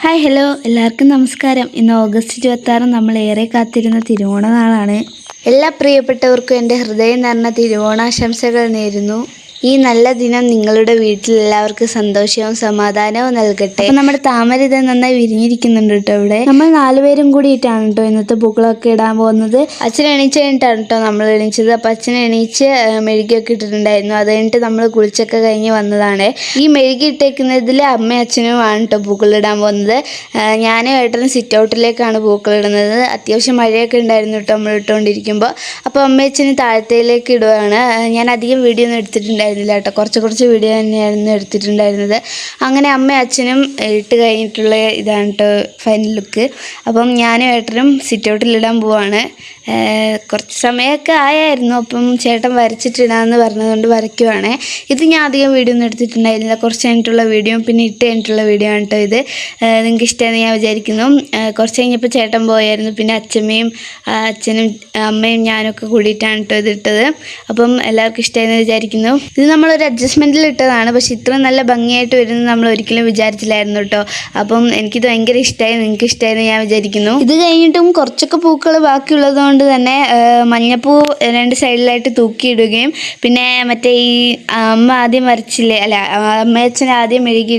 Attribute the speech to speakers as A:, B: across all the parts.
A: Hi hello എല്ലാവർക്കും നമസ്കാരം. ഇന്ന് ഓഗസ്റ്റ് 26 നമ്മൾ ഏറെ കാത്തിരുന്ന തിരുവോണ നാളാണ്. എല്ലാ പ്രിയപ്പെട്ടവർക്കും എൻ്റെ ഹൃദയം നിറഞ്ഞ തിരുവോണാശംസകൾ നേരുന്നു. ഈ നല്ല ദിനം നിങ്ങളുടെ വീട്ടിൽ എല്ലാവർക്കും സന്തോഷവും സമാധാനവും നൽകട്ടെ. അപ്പം നമ്മുടെ താമര ഇത് നന്നായി വിരിഞ്ഞിരിക്കുന്നുണ്ട് കേട്ടോ. ഇവിടെ നമ്മൾ 4 പേരും കൂടിയിട്ടാണ് കേട്ടോ ഇന്നത്തെ പൂക്കളൊക്കെ ഇടാൻ പോകുന്നത്. അച്ഛൻ എണീച്ച് കഴിഞ്ഞിട്ടാണ് കേട്ടോ നമ്മൾ എണീച്ചത്. അപ്പം അച്ഛൻ എണീച്ച് മെഴുകിയൊക്കെ ഇട്ടിട്ടുണ്ടായിരുന്നു. അത് കഴിഞ്ഞിട്ട് നമ്മൾ കുളിച്ചൊക്കെ കഴിഞ്ഞ് വന്നതാണ്. ഈ മെഴുകി ഇട്ടേക്കുന്നതിൽ അമ്മയും അച്ഛനുമാണ് കേട്ടോ പൂക്കളിടാൻ പോകുന്നത്. ഞാനും ഏട്ടനും സിറ്റ് ഔട്ടിലേക്കാണ് പൂക്കളിടുന്നത്. അത്യാവശ്യം മഴയൊക്കെ ഉണ്ടായിരുന്നു കേട്ടോ നമ്മൾ ഇട്ടുകൊണ്ടിരിക്കുമ്പോൾ. അപ്പോൾ അമ്മയും അച്ഛനും താഴത്തേലേക്ക് ഇടുകയാണ്. ഞാൻ അധികം വീഡിയോ ഒന്നും എടുത്തിട്ടുണ്ടായിരുന്നില്ല കേട്ടോ, കുറച്ച് വീഡിയോ തന്നെയായിരുന്നു എടുത്തിട്ടുണ്ടായിരുന്നത്. അങ്ങനെ അമ്മയും അച്ഛനും ഇട്ട് കഴിഞ്ഞിട്ടുള്ള ഇതാണ് കേട്ടോ ഫൈനൽ ലുക്ക്. അപ്പം ഞാനും ഏട്ടനും സിറ്റ് ഔട്ടിലിടാൻ പോവാണ്. കുറച്ച് സമയമൊക്കെ ആയായിരുന്നു. അപ്പം ചേട്ടൻ വരച്ചിട്ടിടാമെന്ന് പറഞ്ഞതുകൊണ്ട് വരയ്ക്കുവാണ്. ഇത് ഞാൻ അധികം വീഡിയോ ഒന്നും എടുത്തിട്ടുണ്ടായിരുന്നില്ല, കുറച്ച് കഴിഞ്ഞിട്ടുള്ള വീഡിയോ പിന്നെ ഇട്ട് കഴിഞ്ഞിട്ടുള്ള വീഡിയോ ആണ് കേട്ടോ ഇത്. നിങ്ങൾക്ക് ഇഷ്ടമാണെന്ന് ഞാൻ വിചാരിക്കുന്നു. കുറച്ച് കഴിഞ്ഞപ്പോൾ ചേട്ടൻ പോയായിരുന്നു. പിന്നെ അച്ഛനും അമ്മയും ഞാനൊക്കെ കൂടിയിട്ടാണ് കേട്ടോ ഇതിട്ടത്. അപ്പം എല്ലാവർക്കും ഇഷ്ടമായെന്ന് വിചാരിക്കുന്നു. ഇത് നമ്മളൊരു അഡ്ജസ്റ്റ്മെൻറ്റിൽ ഇട്ടതാണ്. പക്ഷെ ഇത്ര നല്ല ഭംഗിയായിട്ട് വരുന്നത് നമ്മൾ ഒരിക്കലും വിചാരിച്ചില്ലായിരുന്നു കേട്ടോ. അപ്പം എനിക്കിത് ഭയങ്കര ഇഷ്ടമായി, നിങ്ങൾക്ക് ഇഷ്ടമായെന്ന് ഞാൻ വിചാരിക്കുന്നു. ഇത് കഴിഞ്ഞിട്ടും കുറച്ചൊക്കെ പൂക്കൾ ബാക്കിയുള്ളത് കൊണ്ട് തന്നെ മഞ്ഞപ്പൂ 2 സൈഡിലായിട്ട് തൂക്കിയിടുകയും പിന്നെ മറ്റേ ഈ അമ്മ ആദ്യം വരച്ചില്ലേ, അല്ല അമ്മയച്ഛൻ ആദ്യം മെഴുകി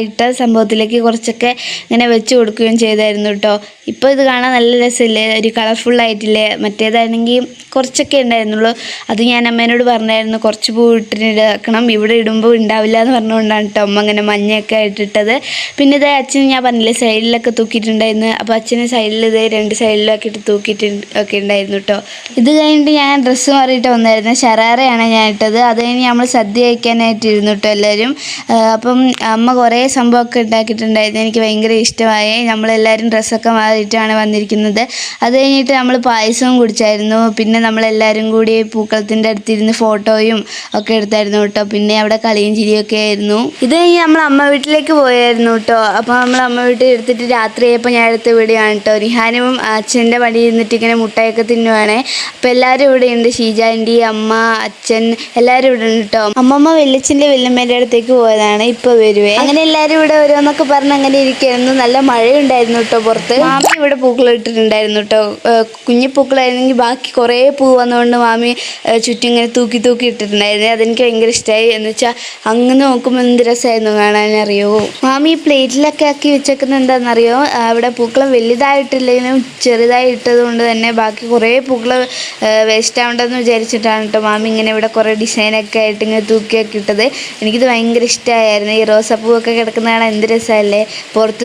A: ഇട്ട സംഭവത്തിലേക്ക് കുറച്ചൊക്കെ ഇങ്ങനെ വെച്ച് കൊടുക്കുകയും ചെയ്തായിരുന്നു കേട്ടോ. ഇപ്പോൾ ഇത് കാണാൻ നല്ല രസമില്ലേ, ഒരു കളർഫുള്ളായിട്ടില്ലേ. മറ്റേതാണെങ്കിൽ കുറച്ചൊക്കെ ഉണ്ടായിരുന്നുള്ളൂ. അത് ഞാൻ അമ്മേനോട് പറഞ്ഞായിരുന്നു കുറച്ച് പൂ ഇട്ടിട്ടാക്കണം, ഇവിടെ ഇടുമ്പോൾ ഉണ്ടാവില്ല എന്ന് പറഞ്ഞുകൊണ്ടാണ് കേട്ടോ അമ്മ അങ്ങനെ മഞ്ഞയൊക്കെ ഇട്ടിട്ടത്. പിന്നെ ഇത് അച്ഛൻ ഞാൻ പറഞ്ഞില്ലേ സൈഡിലൊക്കെ തൂക്കിയിട്ടുണ്ടായിരുന്നു. അപ്പോൾ അച്ഛന് സൈഡിൽ ഇത് 2 സൈഡിലൊക്കെ ഇട്ട് തൂക്കിയിട്ട് ഒക്കെ ഉണ്ടായിരുന്നു കേട്ടോ. ഇത് കഴിഞ്ഞിട്ട് ഞാൻ ഡ്രസ്സ് മാറിയിട്ട് വന്നായിരുന്നു. ശരാറയാണ് ഞാൻ ഇട്ടത്. അത് കഴിഞ്ഞ് നമ്മൾ സദ്യ കഴിക്കാനായിട്ട് ഇരുന്നു കേട്ടോ എല്ലാവരും. അപ്പം അമ്മ കുറേ സംഭവമൊക്കെ ഉണ്ടാക്കിയിട്ടുണ്ടായിരുന്നു. എനിക്ക് ഭയങ്കര ഇഷ്ടമായി. നമ്മളെല്ലാവരും ഡ്രസ്സൊക്കെ മാറിയിട്ടാണ് വന്നിരിക്കുന്നത്. അത് കഴിഞ്ഞിട്ട് നമ്മൾ പായസവും കുടിച്ചായിരുന്നു. പിന്നെ നമ്മളെല്ലാവരും കൂടി പൂക്കളത്തിൻ്റെ അടുത്തിരുന്ന് ഫോട്ടോയും ഒക്കെ എടുത്തായിരുന്നു കേട്ടോ. പിന്നെ അവിടെ കളിയും ചിരിയൊക്കെ ആയിരുന്നു. ഇത് കഴിഞ്ഞ് നമ്മൾ അമ്മ വീട്ടിലേക്ക് പോയായിരുന്നു കേട്ടോ. അപ്പോൾ നമ്മൾ അമ്മ വീട്ടിൽ എടുത്തിട്ട് രാത്രിയായപ്പോൾ ഞാൻ എടുത്ത വീഡിയോയാണ് കേട്ടോ. റിഹാനും അച്ഛൻ്റെ പടി ഇരുന്നിട്ട് ഇങ്ങനെ മുട്ടായൊക്കെ തിന്നുവാണേ. അപ്പോൾ എല്ലാവരും ഇവിടെ ഉണ്ട്. ഷീജ ആൻറ്റി, അമ്മ, അച്ഛൻ എല്ലാവരും ഇവിടെ ഉണ്ട് കേട്ടോ. അമ്മമ്മ വെള്ളിച്ചൻ്റെ വല്യമ്മേൻ്റെ അടുത്തേക്ക് പോയതാണ്, ഇപ്പോൾ വരുവേ. അങ്ങനെ എല്ലാവരും ഇവിടെ ഓരോന്നൊക്കെ പറഞ്ഞ് അങ്ങനെ ഇരിക്കുകയായിരുന്നു. നല്ല മഴയുണ്ടായിരുന്നു കേട്ടോ പുറത്ത്. മാമി ഇവിടെ പൂക്കൾ ഇട്ടിട്ടുണ്ടായിരുന്നു കേട്ടോ. കുഞ്ഞു പൂക്കളായിരുന്നെങ്കിൽ ബാക്കി കുറേ പൂ വന്നുകൊണ്ട് മാമി ചുറ്റും ഇങ്ങനെ തൂക്കി ഇട്ടിട്ടുണ്ടായിരുന്നു. അതെനിക്ക് ഭയങ്കര ഇഷ്ടമായി. എന്ന് വെച്ചാൽ അങ്ങനെ നോക്കുമ്പോൾ എന്ത് രസമായിരുന്നു കാണാനറിയോ. മാമി പ്ലേറ്റിലൊക്കെ ആക്കി വെച്ചേക്കുന്നത് എന്താണെന്നറിയോ, അവിടെ പൂക്കളം വലുതായിട്ടില്ലെങ്കിലും ചെറുതായി ഇട്ടത് കൊണ്ട് തന്നെ ബാക്കി കുറേ പൂക്കൾ വേസ്റ്റ് ആവണ്ടെന്ന് വിചാരിച്ചിട്ടാണ് കേട്ടോ മാമി ഇങ്ങനെ ഇവിടെ കുറേ ഡിസൈനൊക്കെ ആയിട്ട് ഇങ്ങനെ തൂക്കിയൊക്കെ ഇട്ടത്. എനിക്കിത് ഭയങ്കര ഇഷ്ടമായിരുന്നു. ഈ റോസാപ്പൂവൊക്കെ കിടക്കുന്ന കാണാൻ എന്ത് രസമല്ലേ പുറത്ത്.